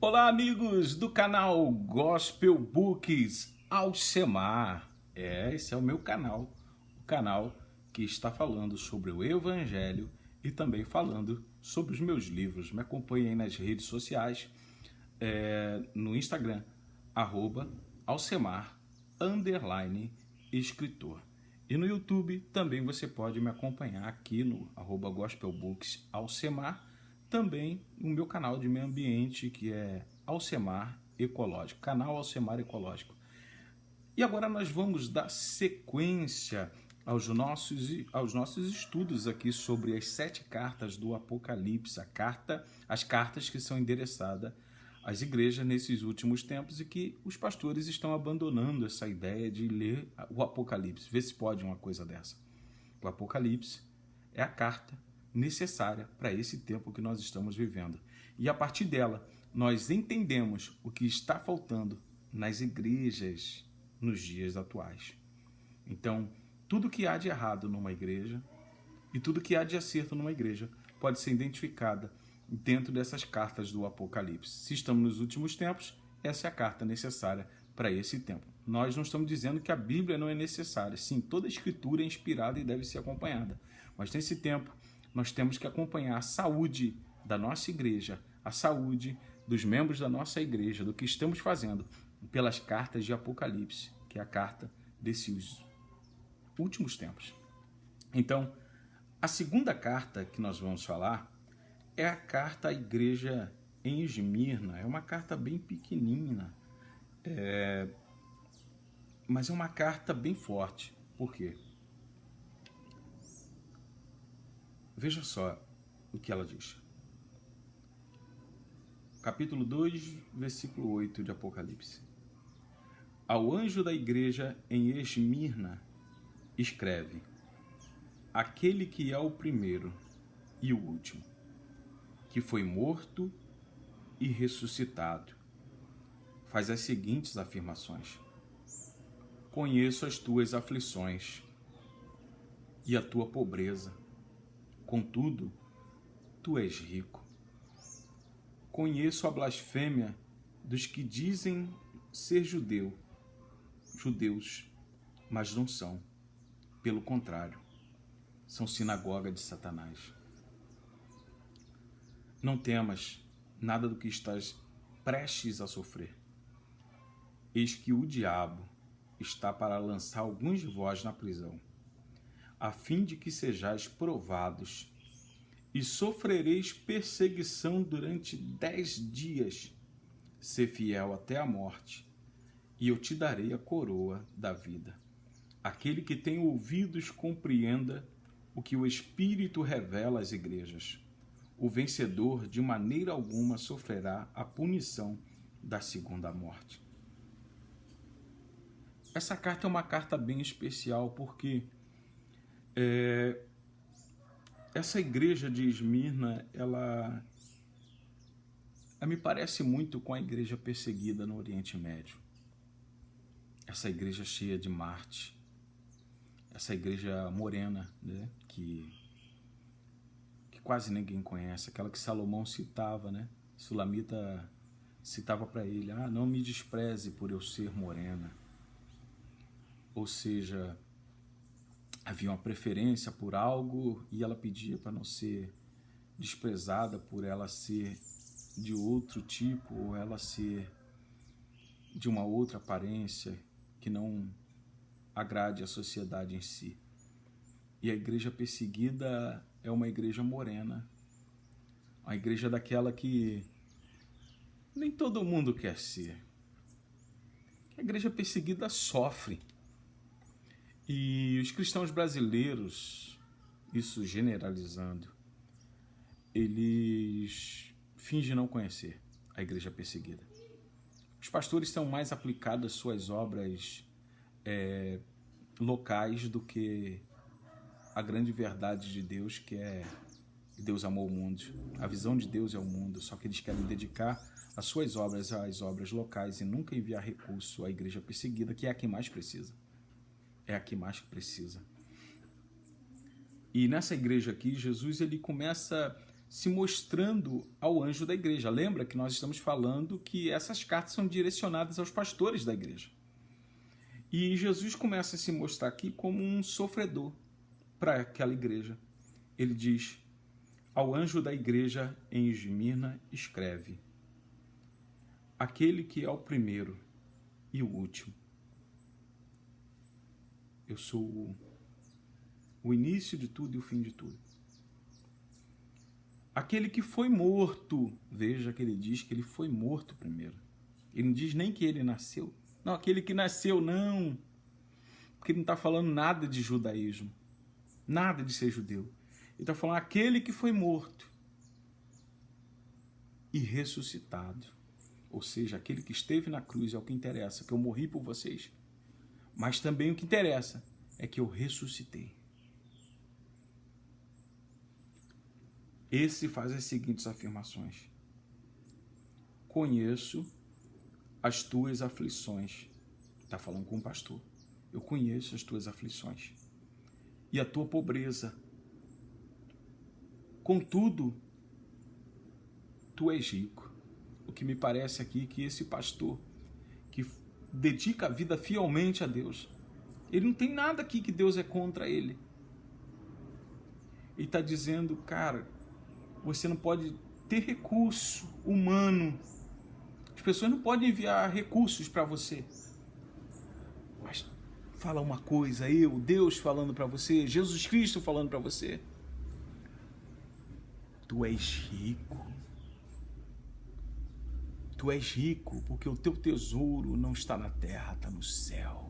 Olá, amigos do canal Gospel Books Alcemar. Esse é o meu canal, o canal que está falando sobre o Evangelho e também falando sobre os meus livros. Me acompanhe aí nas redes sociais, no Instagram, @Alcemar_escritor. E no YouTube também você pode me acompanhar aqui no @Gospel Books Alcemar. Também o meu canal de meio ambiente, que é Alcemar Ecológico, canal Alcemar Ecológico. E agora nós vamos dar sequência aos nossos estudos aqui sobre as 7 cartas do Apocalipse, as cartas que são endereçadas às igrejas nesses últimos tempos e que os pastores estão abandonando essa ideia de ler o Apocalipse. Vê se pode uma coisa dessa. O Apocalipse é a carta necessária para esse tempo que nós estamos vivendo. E a partir dela, nós entendemos o que está faltando nas igrejas nos dias atuais. Então, tudo que há de errado numa igreja e tudo que há de acerto numa igreja pode ser identificada dentro dessas cartas do Apocalipse. Se estamos nos últimos tempos, essa é a carta necessária para esse tempo. Nós não estamos dizendo que a Bíblia não é necessária. Sim, toda a escritura é inspirada e deve ser acompanhada. Mas nesse tempo, nós temos que acompanhar a saúde da nossa igreja, a saúde dos membros da nossa igreja, do que estamos fazendo pelas cartas de Apocalipse, que é a carta desses últimos tempos. Então, a segunda carta que nós vamos falar é a carta à igreja em Esmirna. É uma carta bem pequenina, mas é uma carta bem forte. Por quê? Veja só o que ela diz. Capítulo 2, versículo 8 de Apocalipse. Ao anjo da igreja em Esmirna, escreve: aquele que é o primeiro e o último, que foi morto e ressuscitado, faz as seguintes afirmações: conheço as tuas aflições e a tua pobreza, contudo, tu és rico. Conheço a blasfêmia dos que dizem ser judeus, mas não são. Pelo contrário, são sinagoga de Satanás. Não temas nada do que estás prestes a sofrer. Eis que o diabo está para lançar alguns de vós na prisão, a fim de que sejais provados, e sofrereis perseguição durante 10 dias. Sê fiel até a morte, e eu te darei a coroa da vida. Aquele que tem ouvidos compreenda o que o Espírito revela às igrejas. O vencedor de maneira alguma sofrerá a punição da segunda morte. Essa carta é uma carta bem especial porque essa igreja de Esmirna, ela me parece muito com a igreja perseguida no Oriente Médio. Essa igreja cheia de Marte, essa igreja morena, né, que quase ninguém conhece, aquela que Salomão citava, né? Sulamita citava para ele: não me despreze por eu ser morena. Ou seja, havia uma preferência por algo e ela pedia para não ser desprezada por ela ser de outro tipo ou ela ser de uma outra aparência que não agrade a sociedade em si. E a igreja perseguida é uma igreja morena, a igreja daquela que nem todo mundo quer ser. A igreja perseguida sofre. E os cristãos brasileiros, isso generalizando, eles fingem não conhecer a igreja perseguida. Os pastores são mais aplicados às suas obras locais do que a grande verdade de Deus, que é que Deus amou o mundo. A visão de Deus é o mundo, só que eles querem dedicar as suas obras às obras locais e nunca enviar recurso à igreja perseguida, que é a que mais precisa. É a que mais precisa. E nessa igreja aqui, Jesus ele começa se mostrando ao anjo da igreja. Lembra que nós estamos falando que essas cartas são direcionadas aos pastores da igreja. E Jesus começa a se mostrar aqui como um sofredor para aquela igreja. Ele diz: ao anjo da igreja em Esmirna escreve: aquele que é o primeiro e o último. Eu sou o início de tudo e o fim de tudo. Aquele que foi morto, veja que ele diz que ele foi morto primeiro. Ele não diz nem que ele nasceu. Não, aquele que nasceu, não. Porque ele não está falando nada de judaísmo. Nada de ser judeu. Ele está falando aquele que foi morto e ressuscitado. Ou seja, aquele que esteve na cruz é o que interessa, que eu morri por vocês. Mas também o que interessa é que eu ressuscitei. Esse faz as seguintes afirmações: conheço as tuas aflições. Está falando com o pastor. Eu conheço as tuas aflições e a tua pobreza. Contudo, tu és rico. O que me parece aqui é que esse pastor que dedica a vida fielmente a Deus, ele não tem nada aqui que Deus é contra ele. Ele está dizendo, cara, você não pode ter recurso humano. As pessoas não podem enviar recursos para você. Mas fala uma coisa, Deus falando para você, Jesus Cristo falando para você. Tu és rico. Tu és rico porque o teu tesouro não está na terra, está no céu.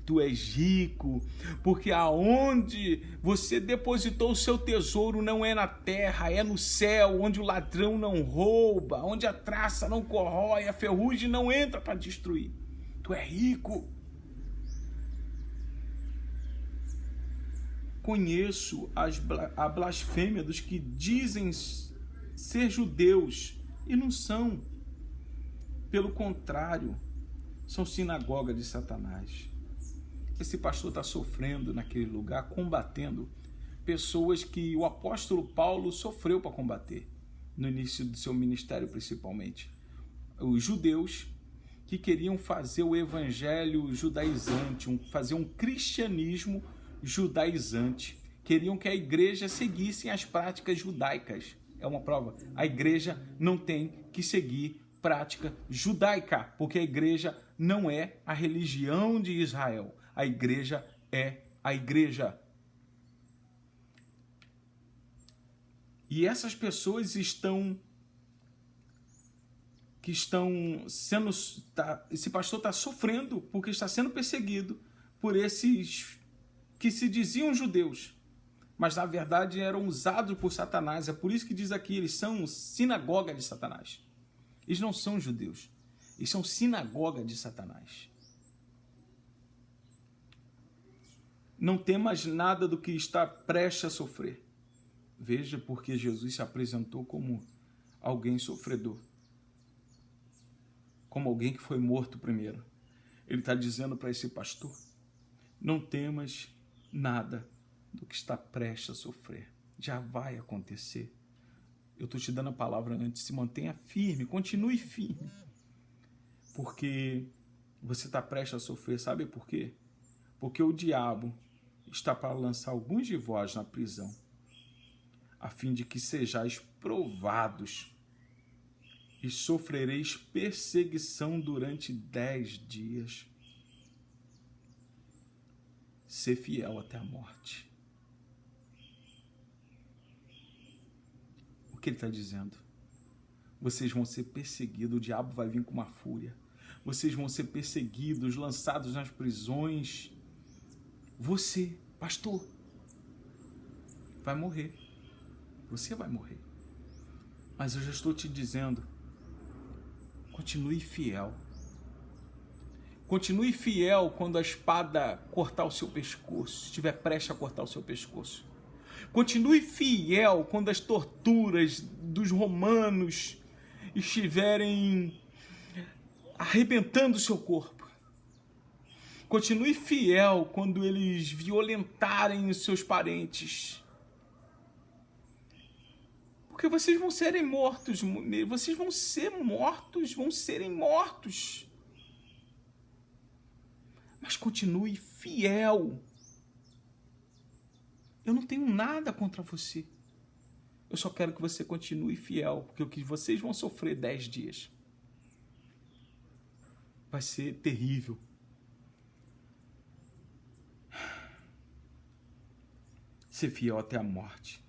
Tu és rico porque aonde você depositou o seu tesouro não é na terra, é no céu, onde o ladrão não rouba, onde a traça não corrói, a ferrugem não entra para destruir. Tu é rico. Conheço a blasfêmia dos que dizem ser judeus e não são. Pelo contrário, são sinagoga de Satanás. Esse pastor está sofrendo naquele lugar, combatendo pessoas que o apóstolo Paulo sofreu para combater, no início do seu ministério principalmente. Os judeus que queriam fazer o evangelho judaizante, fazer um cristianismo judaizante. Queriam que a igreja seguisse as práticas judaicas. É uma prova. A igreja não tem que seguir prática judaica, porque a igreja não é a religião de Israel. A igreja é a igreja. E essas pessoas esse pastor está sofrendo porque está sendo perseguido por esses que se diziam judeus, mas na verdade eram usados por Satanás. É por isso que diz aqui, eles são sinagoga de Satanás. Eles não são judeus, eles são sinagoga de Satanás. Não temas nada do que está prestes a sofrer. Veja porque Jesus se apresentou como alguém sofredor, como alguém que foi morto primeiro. Ele está dizendo para esse pastor, não temas nada do que está prestes a sofrer. Já vai acontecer. Eu estou te dando a palavra antes. Se mantenha firme, continue firme. Porque você está prestes a sofrer. Sabe por quê? Porque o diabo está para lançar alguns de vós na prisão, a fim de que sejais provados e sofrereis perseguição durante 10 dias. Ser fiel até a morte. O que ele está dizendo? Vocês vão ser perseguidos, o diabo vai vir com uma fúria. Vocês vão ser perseguidos, lançados nas prisões. Você, pastor, vai morrer. Você vai morrer. Mas eu já estou te dizendo, continue fiel. Continue fiel quando a espada cortar o seu pescoço, estiver prestes a cortar o seu pescoço. Continue fiel quando as torturas dos romanos estiverem arrebentando o seu corpo. Continue fiel quando eles violentarem os seus parentes. Porque vocês vão serem mortos, vocês vão ser mortos, vão serem mortos. Mas continue fiel. Eu não tenho nada contra você. Eu só quero que você continue fiel, porque o que vocês vão sofrer 10 dias vai ser terrível. Ser fiel até a morte,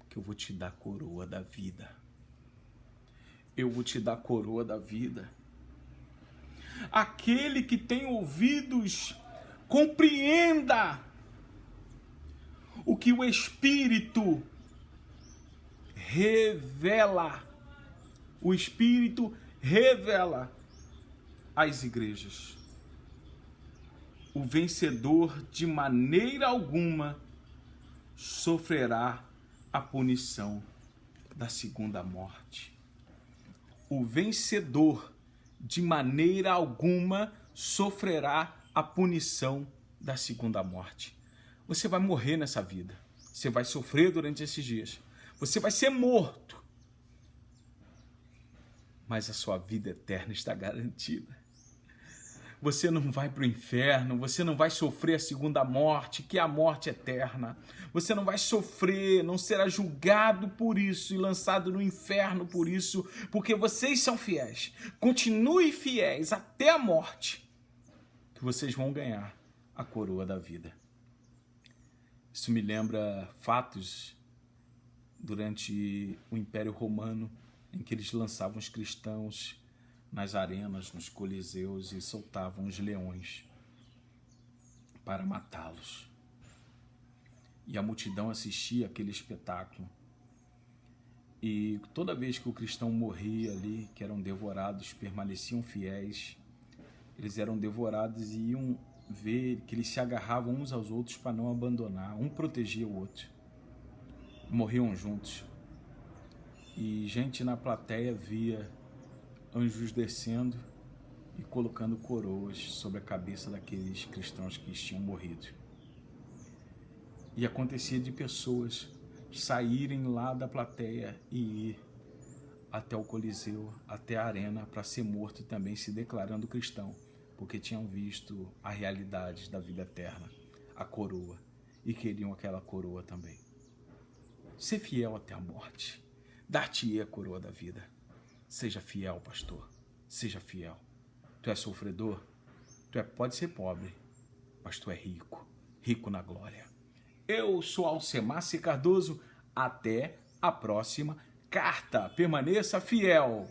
que eu vou te dar a coroa da vida. Eu vou te dar a coroa da vida. Aquele que tem ouvidos, compreenda o que o Espírito revela. O Espírito revela às igrejas. O vencedor de maneira alguma sofrerá a punição da segunda morte. O vencedor de maneira alguma sofrerá a punição da segunda morte. Você vai morrer nessa vida. Você vai sofrer durante esses dias. Você vai ser morto. Mas a sua vida eterna está garantida. Você não vai para o inferno, você não vai sofrer a segunda morte, que é a morte eterna. Você não vai sofrer, não será julgado por isso e lançado no inferno por isso, porque vocês são fiéis. Continue fiéis até a morte, que vocês vão ganhar a coroa da vida. Isso me lembra fatos durante o Império Romano, em que eles lançavam os cristãos nas arenas, nos coliseus e soltavam os leões para matá-los. E a multidão assistia aquele espetáculo. E toda vez que o cristão morria ali, que eram devorados, permaneciam fiéis, eles eram devorados e iam ver que eles se agarravam uns aos outros para não abandonar, um protegia o outro. Morriam juntos. E gente na plateia via anjos descendo e colocando coroas sobre a cabeça daqueles cristãos que tinham morrido. E acontecia de pessoas saírem lá da plateia e ir até o Coliseu, até a arena, para ser morto também, se declarando cristão, porque tinham visto a realidade da vida eterna, a coroa, e queriam aquela coroa também. Ser fiel até a morte, dar-te-ei a coroa da vida. Seja fiel, pastor, seja fiel. Tu és sofredor? Pode ser pobre, mas tu é rico, rico na glória. Eu sou Alcemar C. Cardoso, até a próxima carta. Permaneça fiel.